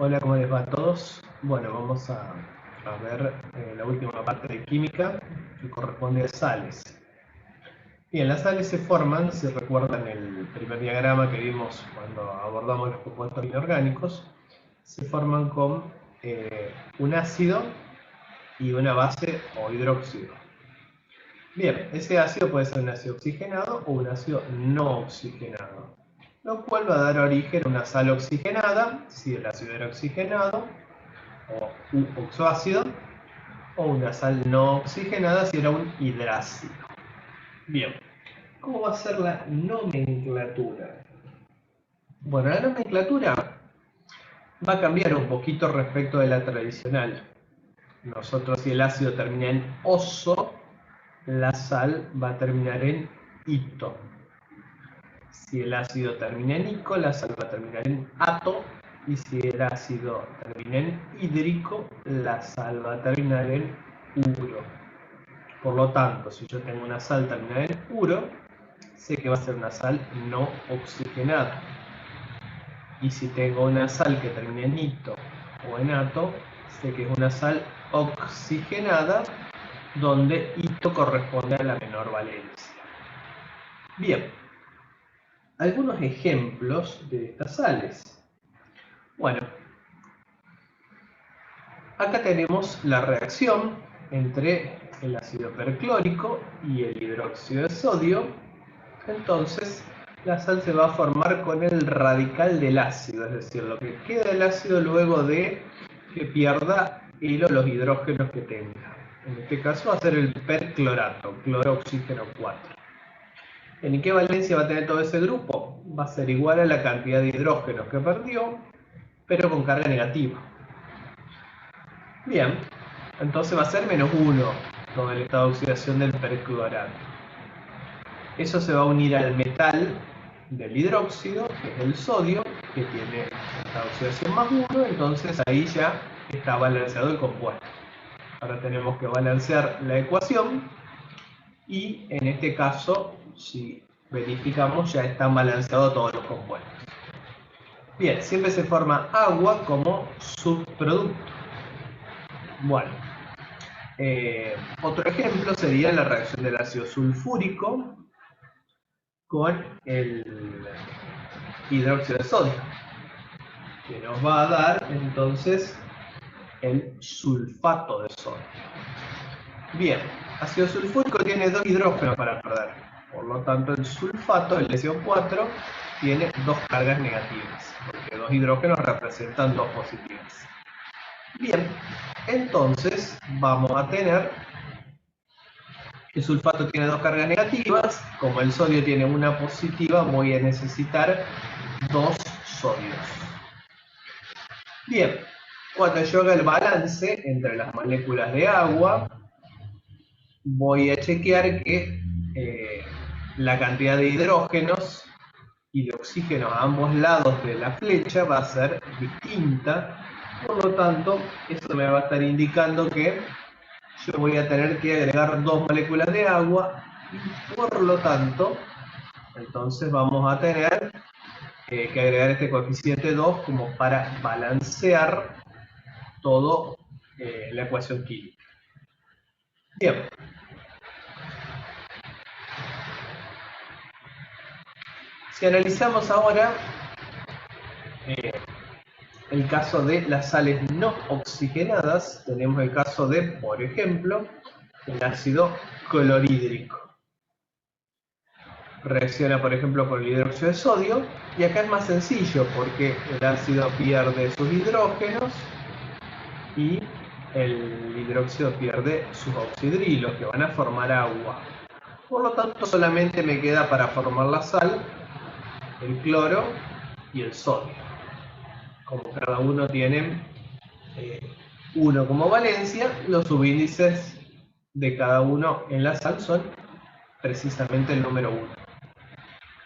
Hola, ¿cómo les va a todos? Bueno, vamos a ver la última parte de química que corresponde a sales. Bien, las sales se forman, si recuerdan el primer diagrama que vimos cuando abordamos los compuestos inorgánicos, se forman con un ácido y una base o hidróxido. Bien, ese ácido puede ser un ácido oxigenado o un ácido no oxigenado, lo cual va a dar origen a una sal oxigenada, si el ácido era oxigenado, o un oxoácido, o una sal no oxigenada, si era un hidrácido. Bien, ¿cómo va a ser la nomenclatura? Bueno, la nomenclatura va a cambiar un poquito respecto de la tradicional. Nosotros, si el ácido termina en oso, la sal va a terminar en ito. Si el ácido termina en ico, la sal va a terminar en ato. Y si el ácido termina en hídrico, la sal va a terminar en uro. Por lo tanto, si yo tengo una sal terminada en uro, sé que va a ser una sal no oxigenada. Y si tengo una sal que termina en ito o en ato, sé que es una sal oxigenada, donde ito corresponde a la menor valencia. Bien, algunos ejemplos de estas sales. Bueno, acá tenemos la reacción entre el ácido perclórico y el hidróxido de sodio. Entonces, la sal se va a formar con el radical del ácido, es decir, lo que queda del ácido luego de que pierda hilo los hidrógenos que tenga. En este caso va a ser el perclorato, cloro oxígeno 4. ¿En qué valencia va a tener todo ese grupo? Va a ser igual a la cantidad de hidrógenos que perdió, pero con carga negativa. Bien, entonces va a ser -1 todo el estado de oxidación del perclorato. Eso se va a unir al metal del hidróxido, que es el sodio, que tiene esta oxidación +1, entonces ahí ya está balanceado el compuesto. Ahora tenemos que balancear la ecuación y en este caso, si verificamos, ya están balanceados todos los compuestos. Bien, siempre se forma agua como subproducto. Bueno, otro ejemplo sería la reacción del ácido sulfúrico con el hidróxido de sodio, que nos va a dar entonces el sulfato de sodio. Bien, ácido sulfúrico tiene 2 hidrógenos para perder, por lo tanto el sulfato, el SO4, tiene 2 cargas negativas, porque 2 hidrógenos representan 2 positivas. Bien, entonces vamos a tener el sulfato tiene 2 cargas negativas, como el sodio tiene una positiva, voy a necesitar 2 sodios. Bien, cuando yo haga el balance entre las moléculas de agua, voy a chequear que la cantidad de hidrógenos y de oxígeno a ambos lados de la flecha va a ser distinta, por lo tanto, eso me va a estar indicando que yo voy a tener que agregar 2 moléculas de agua y por lo tanto, entonces vamos a tener que agregar este coeficiente 2 como para balancear todo la ecuación química. Bien. Si analizamos ahora el caso de las sales no oxigenadas, tenemos el caso de, por ejemplo, el ácido clorhídrico. Reacciona, por ejemplo, con el hidróxido de sodio, y acá es más sencillo porque el ácido pierde sus hidrógenos y el hidróxido pierde sus oxidrilos, que van a formar agua. Por lo tanto, solamente me queda para formar la sal el cloro y el sodio. Como cada uno tiene 1 como valencia, los subíndices de cada uno en la sal son precisamente el número 1.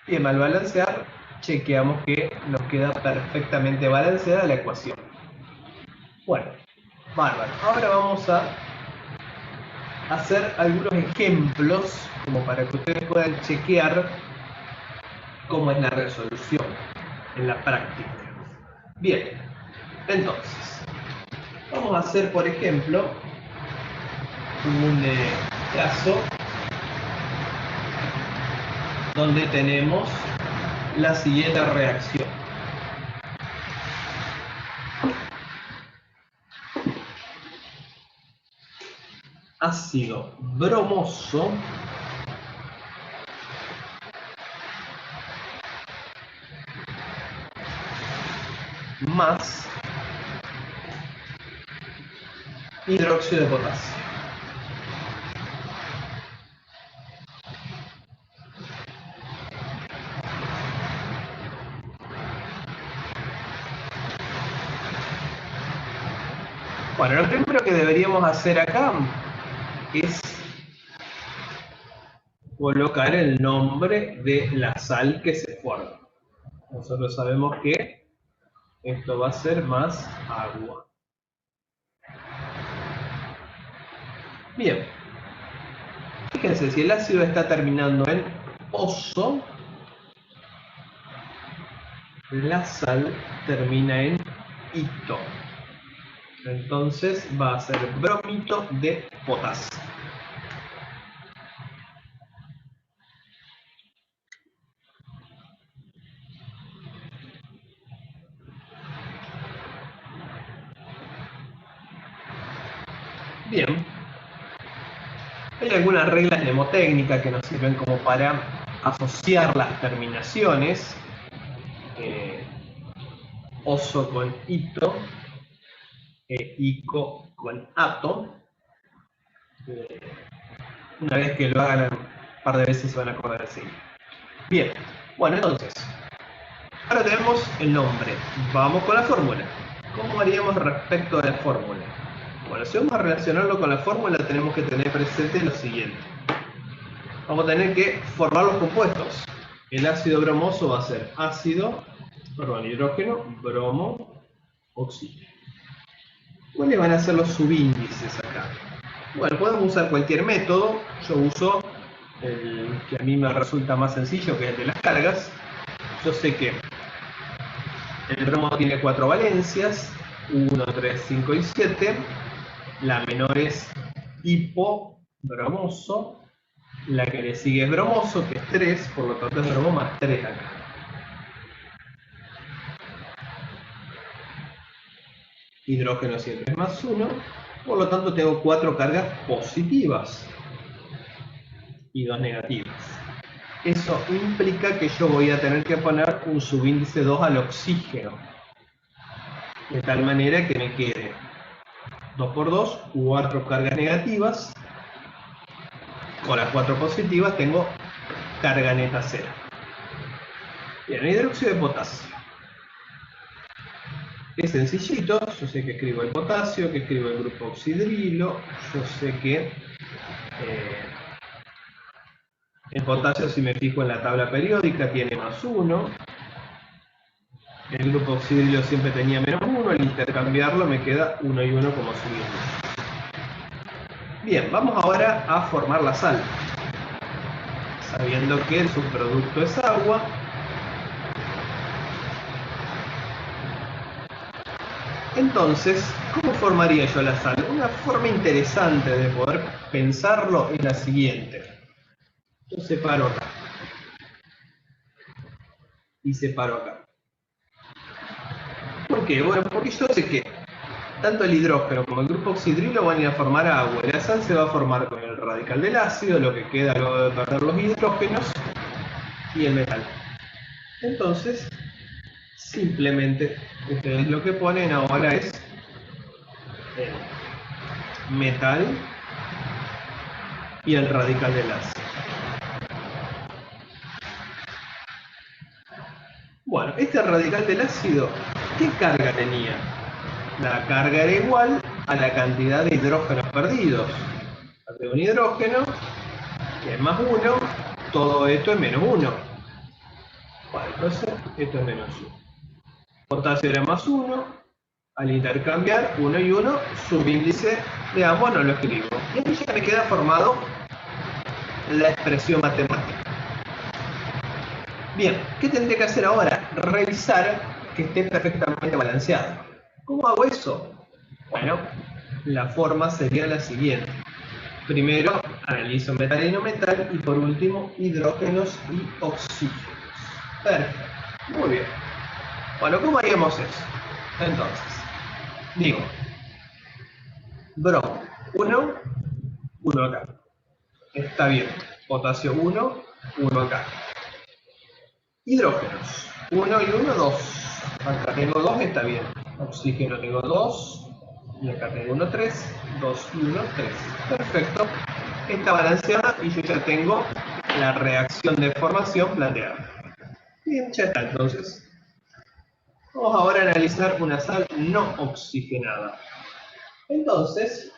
Bien, al balancear, chequeamos que nos queda perfectamente balanceada la ecuación. Bueno, bárbaro. Ahora vamos a hacer algunos ejemplos como para que ustedes puedan chequear cómo es la resolución en la práctica. Bien, Entonces, vamos a hacer, por ejemplo, un caso donde tenemos la siguiente reacción. Ácido bromoso más hidróxido de potasio. Bueno, lo primero que deberíamos hacer acá es colocar el nombre de la sal que se forma. Nosotros sabemos que esto va a ser más agua. Bien. Fíjense, si el ácido está terminando en oso, la sal termina en ito. Entonces va a ser bromito de potasio. Bien. Hay algunas reglas mnemotécnicas que nos sirven como para asociar las terminaciones. Oso con ito, ico con ato. Una vez que lo hagan un par de veces se van a acordar así. Bien, bueno, entonces, ahora tenemos el nombre. Vamos con la fórmula. ¿Cómo haríamos respecto a la fórmula? Bueno, si vamos a relacionarlo con la fórmula, tenemos que tener presente lo siguiente. Vamos a tener que formar los compuestos. El ácido bromoso va a ser hidrógeno, bromo, oxígeno. ¿Cuáles van a ser los subíndices acá? Bueno, podemos usar cualquier método. Yo uso el que a mí me resulta más sencillo, que es el de las cargas. Yo sé que el bromo tiene 4 valencias, 1, 3, 5 y 7. La menor es hipobromoso. La que le sigue es bromoso, que es 3, por lo tanto es bromo más 3 acá. Hidrógeno siempre es más 1, por lo tanto tengo 4 cargas positivas y 2 negativas. Eso implica que yo voy a tener que poner un subíndice 2 al oxígeno, de tal manera que me quede 2 por 2, 4 cargas negativas. Con las 4 positivas tengo carga neta 0. Bien, hidróxido de potasio. Es sencillito, yo sé que escribo el potasio, que escribo el grupo oxidrilo, yo sé que el potasio, si me fijo en la tabla periódica, tiene más 1. El grupo oxidrilo siempre tenía menos 1, al intercambiarlo me queda 1 y 1 como subíndice. Bien, vamos ahora a formar la sal. Sabiendo que el subproducto es agua, entonces, ¿cómo formaría yo la sal? Una forma interesante de poder pensarlo es la siguiente. Yo separo acá. Y separo acá. ¿Por qué? Bueno, porque yo sé que tanto el hidrógeno como el grupo oxidrilo van a ir a formar agua. Y la sal se va a formar con el radical del ácido, lo que queda luego de perder los hidrógenos, y el metal. Entonces, simplemente, ustedes lo que ponen ahora es el metal y el radical del ácido. Bueno, este radical del ácido, ¿qué carga tenía? La carga era igual a la cantidad de hidrógenos perdidos. De un hidrógeno, que es más 1, todo esto es menos 1. Bueno, entonces esto es menos 1. Potasio era más 1, al intercambiar 1 y 1, subíndice de ambos no lo escribo. Y aquí ya me queda formado la expresión matemática. Bien, ¿qué tendré que hacer ahora? Revisar que esté perfectamente balanceado. ¿Cómo hago eso? Bueno, la forma sería la siguiente. Primero analizo metal y no metal y por último hidrógenos y oxígenos. Perfecto, muy bien. Bueno, ¿cómo haríamos eso? Entonces, digo, bromo 1, 1 acá. Está bien. Potasio 1, 1 acá. Hidrógenos, 1 y 1, 2. Acá tengo 2, está bien. Oxígeno tengo 2. Y acá tengo 1, 3. 2 y 1, 3. Perfecto. Está balanceada y yo ya tengo la reacción de formación planteada. Bien, ya está entonces. Vamos ahora a analizar una sal no oxigenada. Entonces,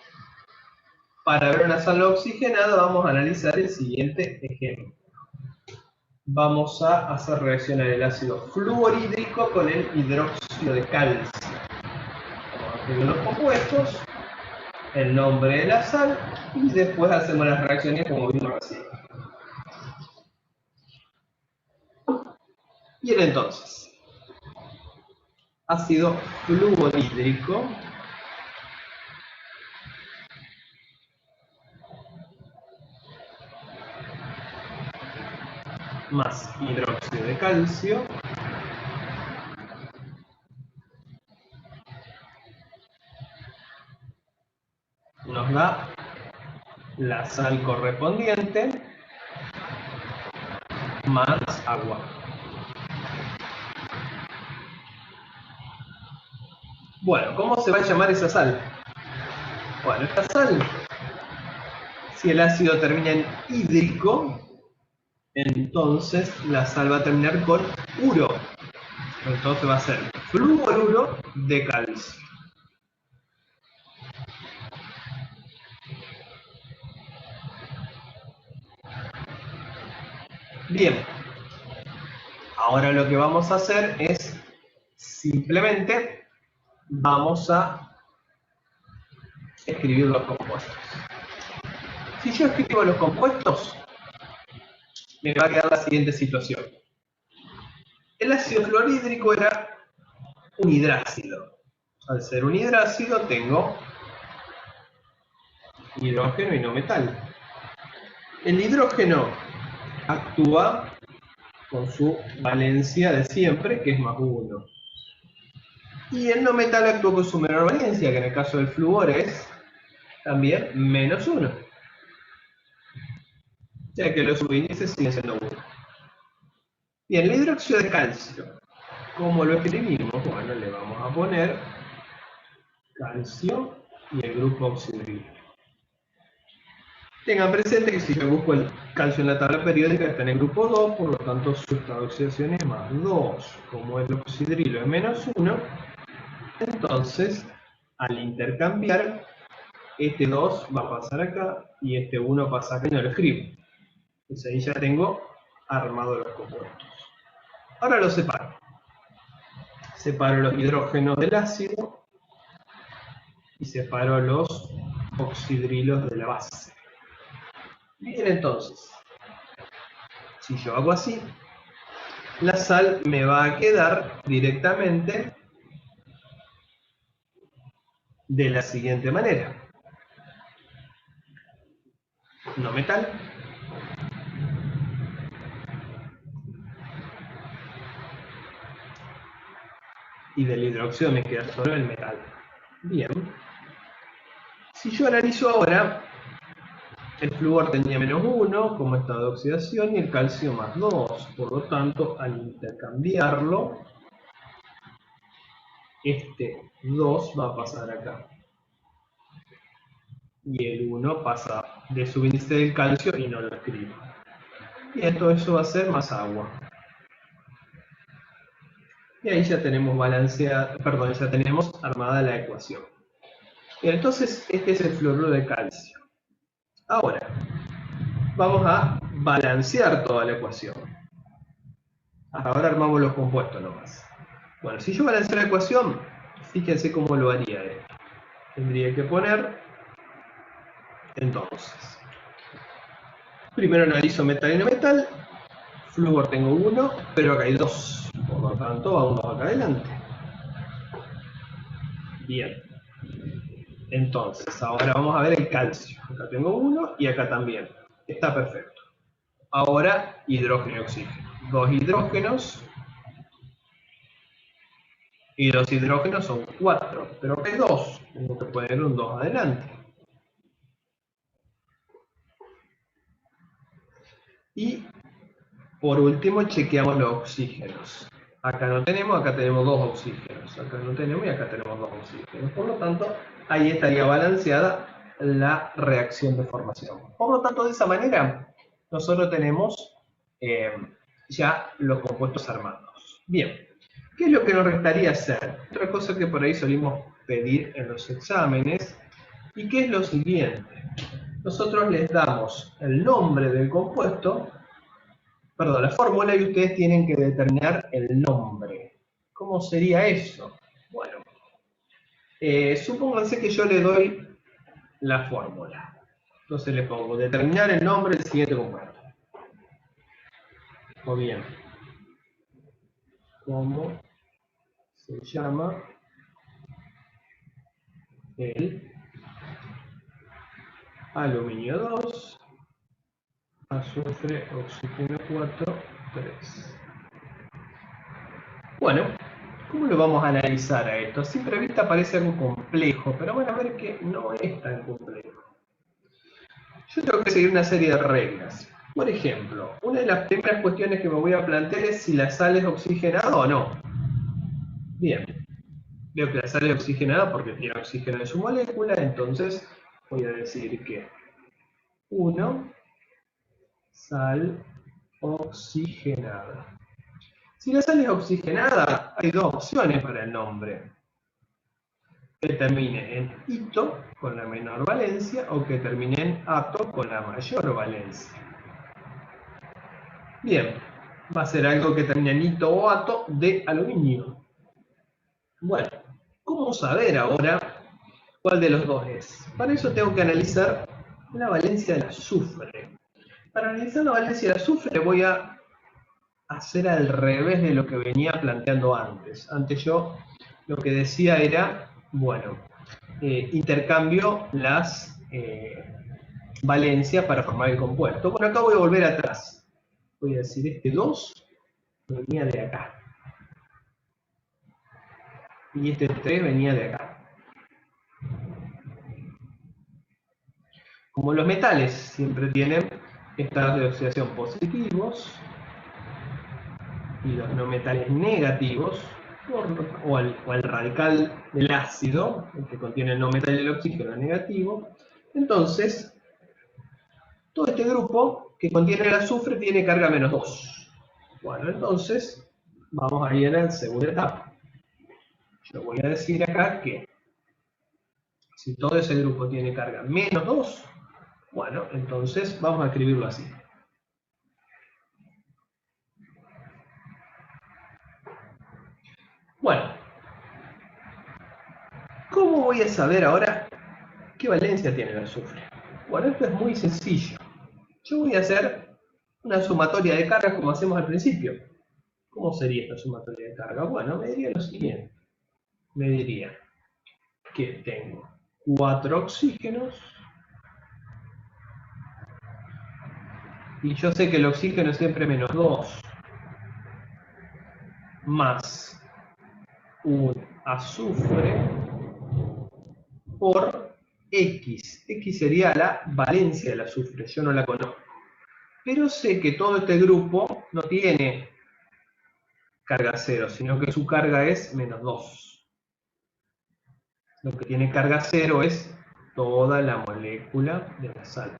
para ver una sal no oxigenada vamos a analizar el siguiente ejemplo. Vamos a hacer reaccionar el ácido fluorhídrico con el hidróxido de calcio. Vamos a escribir los compuestos, el nombre de la sal y después hacemos las reacciones como vimos recién. Bien, entonces, ácido fluorhídrico más hidróxido de calcio nos da la sal correspondiente más agua. Bueno, ¿cómo se va a llamar esa sal? Bueno, esta sal, si el ácido termina en hídrico, entonces la sal va a terminar con uro. Entonces va a ser fluoruro de calcio. Bien, ahora lo que vamos a hacer es simplemente vamos a escribir los compuestos. Si yo escribo los compuestos, me va a quedar la siguiente situación. El ácido fluorhídrico era un hidrácido. Al ser un hidrácido tengo hidrógeno y no metal. El hidrógeno actúa con su valencia de siempre, que es más 1. Y el no metal actúa con su menor valencia, que en el caso del flúor es también menos 1. Ya que los subíndices siguen siendo 1. Bien, el hidróxido de calcio, ¿cómo lo escribimos? Bueno, le vamos a poner calcio y el grupo oxidrilo. Tengan presente que si yo busco el calcio en la tabla periódica está en el grupo 2, por lo tanto su estado de oxidación es más 2. Como el oxidrilo es menos 1, entonces al intercambiar, este 2 va a pasar acá y este 1 pasa acá y no lo escribo. Entonces ahí ya tengo armado los compuestos. Ahora los separo. Separo los hidrógenos del ácido y separo los oxidrilos de la base. Bien, entonces, si yo hago así, la sal me va a quedar directamente de la siguiente manera. No metal. Y del hidróxido me queda solo el metal. Bien. Si yo analizo ahora, el flúor tenía menos 1 como estado de oxidación y el calcio más 2. Por lo tanto, al intercambiarlo, este 2 va a pasar acá. Y el 1 pasa de subíndice del calcio y no lo escribo. Y todo eso va a ser más agua. Y ahí ya tenemos ya tenemos armada la ecuación. Bien, entonces este es el fluoruro de calcio. Ahora, vamos a balancear toda la ecuación. Hasta ahora armamos los compuestos nomás. Bueno, si yo balanceo la ecuación, fíjense cómo lo haría esto. Tendría que poner, entonces, primero analizo metal y no metal. Flúor tengo 1, pero acá hay 2. Por lo tanto, vamos acá adelante. Bien. Entonces, ahora vamos a ver el calcio. Acá tengo uno y acá también. Está perfecto. Ahora, hidrógeno y oxígeno. Dos hidrógenos y dos hidrógenos son 4. Pero ¿qué 2? Tengo que poner un 2 adelante. Y por último chequeamos los oxígenos. Acá no tenemos, acá tenemos dos oxígenos. Acá no tenemos y acá tenemos dos oxígenos. Por lo tanto, ahí estaría balanceada la reacción de formación. Por lo tanto, de esa manera, nosotros tenemos ya los compuestos armados. Bien, ¿qué es lo que nos restaría hacer? Otra cosa que por ahí solimos pedir en los exámenes, y que es lo siguiente. Nosotros les damos el nombre del compuesto, perdón, la fórmula, y ustedes tienen que determinar el nombre. ¿Cómo sería eso? Bueno, supónganse que yo le doy la fórmula. Entonces le pongo determinar el nombre del siguiente compuesto. O bien, ¿cómo se llama el aluminio 2, azufre, oxígeno 4, 3? Bueno, ¿cómo lo vamos a analizar a esto? A simple vista parece algo complejo, pero van a ver que no es tan complejo. Yo tengo que seguir una serie de reglas. Por ejemplo, una de las primeras cuestiones que me voy a plantear es si la sal es oxigenada o no. Bien, veo que la sal es oxigenada porque tiene oxígeno en su molécula, entonces voy a decir que 1, sal oxigenada. Si la sal es oxigenada, hay dos opciones para el nombre. Que termine en ito con la menor valencia o que termine en ato con la mayor valencia. Bien, va a ser algo que termine en ito o ato de aluminio. Bueno, ¿cómo saber ahora cuál de los dos es? Para eso tengo que analizar la valencia del azufre. Para analizar la valencia del azufre voy a hacer al revés de lo que venía planteando antes. Antes yo lo que decía era, bueno, intercambio las valencias para formar el compuesto. Bueno, acá voy a volver atrás. Voy a decir, este 2 venía de acá. Y este 3 venía de acá. Como los metales siempre tienen estados de oxidación positivos y los no metales negativos, o al radical del ácido, el que contiene el no metal y el oxígeno negativo, entonces todo este grupo que contiene el azufre tiene carga menos 2. Bueno, entonces vamos a ir a la segunda etapa. Yo voy a decir acá que si todo ese grupo tiene carga menos 2, bueno, entonces vamos a escribirlo así. Bueno, ¿cómo voy a saber ahora qué valencia tiene el azufre? Bueno, esto es muy sencillo. Yo voy a hacer una sumatoria de cargas como hacemos al principio. ¿Cómo sería esta sumatoria de carga? Bueno, me diría lo siguiente. Me diría que tengo 4 oxígenos y yo sé que el oxígeno es siempre menos 2 más un azufre por X. X sería la valencia del azufre, yo no la conozco. Pero sé que todo este grupo no tiene carga 0, sino que su carga es menos 2. Lo que tiene carga 0 es toda la molécula de la sal.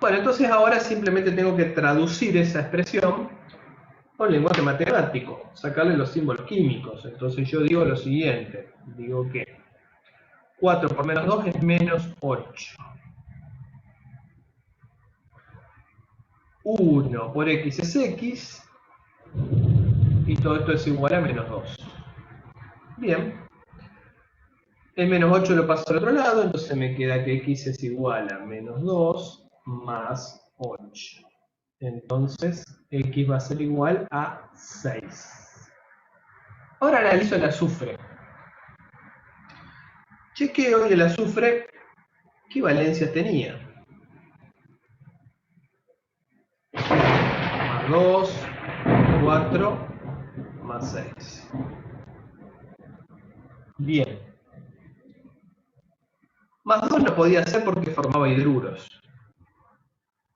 Bueno, entonces ahora simplemente tengo que traducir esa expresión con lenguaje matemático, sacarle los símbolos químicos. Entonces yo digo lo siguiente, digo que 4 por menos 2 es menos 8. 1 por x es x, y todo esto es igual a menos 2. Bien, el menos 8 lo paso al otro lado, entonces me queda que x es igual a menos 2 más 8. Entonces x va a ser igual a 6. Ahora analizo el azufre. Chequeo y el azufre, ¿qué valencias tenía? Más 2, 4, más 6. Bien. Más 2 no podía ser porque formaba hidruros.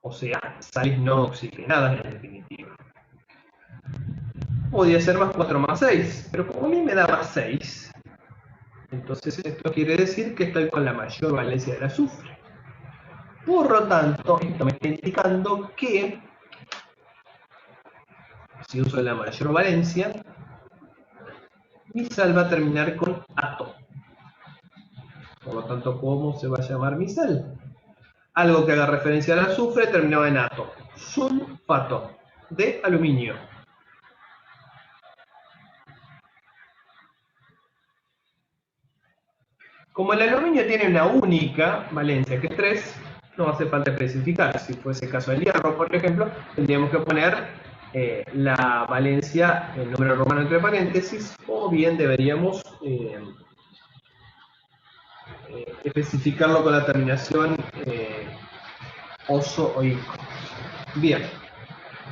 O sea, sales no oxigenadas en definitiva. Podía ser más 4 más 6, pero como a mí me da más 6, entonces esto quiere decir que estoy con la mayor valencia del azufre. Por lo tanto, esto me está indicando que si uso la mayor valencia, mi sal va a terminar con ato. Por lo tanto, ¿cómo se va a llamar mi sal? Algo que haga referencia al azufre terminaba en ato. Sulfato de aluminio. Como el aluminio tiene una única valencia, que es 3, no hace falta especificar. Si fuese el caso del hierro, por ejemplo, tendríamos que poner la valencia, el número romano entre paréntesis, o bien deberíamos especificarlo con la terminación oso o ico. Bien.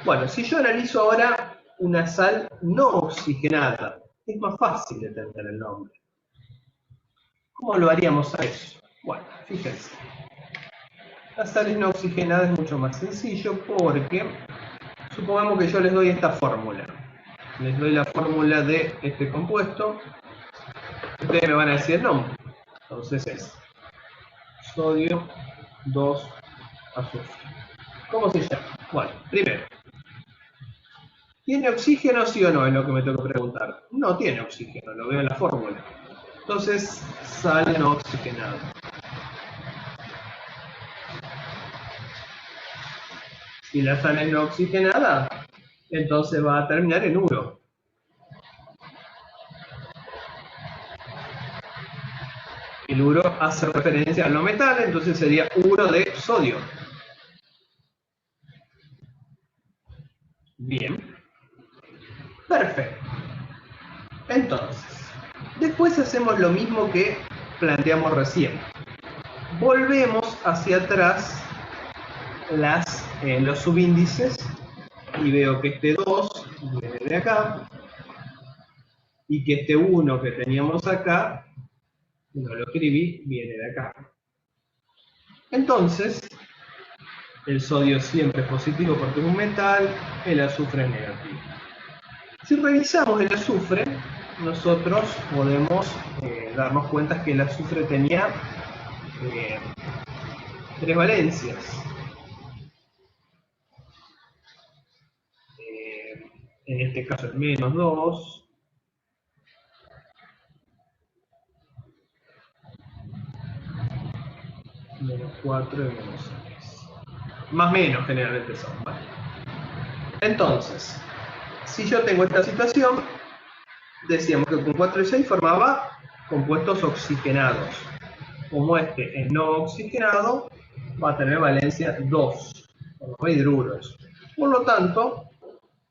Bueno, si yo analizo ahora una sal no oxigenada, es más fácil de entender el nombre. ¿Cómo lo haríamos a eso? Bueno, fíjense. Las sales no oxigenadas es mucho más sencillo porque supongamos que yo les doy esta fórmula. Les doy la fórmula de este compuesto. Ustedes me van a decir el nombre. Entonces es sodio 2 azufre. ¿Cómo se llama? Bueno, primero, ¿tiene oxígeno sí o no? Es lo que me tengo que preguntar. No tiene oxígeno, lo veo en la fórmula. Entonces, sal no oxigenada. Si la sal es no oxigenada, entonces va a terminar en uro. El uro hace referencia a los metales, entonces sería uro de sodio. Bien. Perfecto. Entonces, después hacemos lo mismo que planteamos recién. Volvemos hacia atrás los subíndices y veo que este 2 viene de acá y que este 1 que teníamos acá, no lo escribí, viene de acá. Entonces, el sodio siempre es positivo porque es un metal, el azufre es negativo. Si revisamos el azufre, nosotros podemos darnos cuenta que el azufre tenía 3 valencias. En este caso es menos 2. Menos 4 y menos 6. Más o menos generalmente son, ¿vale? Entonces, si yo tengo esta situación, decíamos que con 4 y 6 formaba compuestos oxigenados. Como este es no oxigenado, va a tener valencia 2, por los hidruros. Por lo tanto,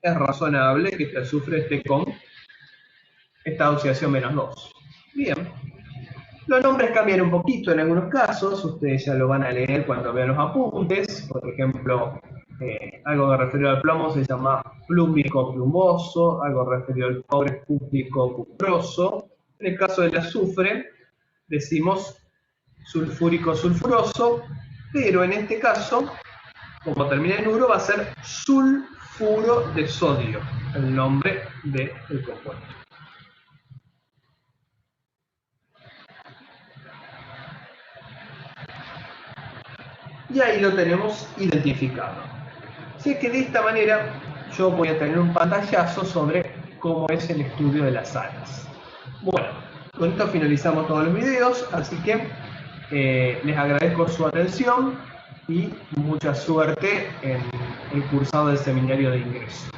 es razonable que este azufre esté con esta oxidación menos 2. Bien. Los nombres cambian un poquito en algunos casos, ustedes ya lo van a leer cuando vean los apuntes. Por ejemplo, algo referido al plomo se llama plúmico plumoso, algo referido al cobre cúprico cuproso. En el caso del azufre decimos sulfúrico sulfuroso, pero en este caso, como termina en uro, va a ser sulfuro de sodio, el nombre del compuesto. Y ahí lo tenemos identificado. Así que de esta manera yo voy a tener un pantallazo sobre cómo es el estudio de las salas. Bueno, con esto finalizamos todos los videos, así que les agradezco su atención y mucha suerte en el cursado del seminario de ingreso.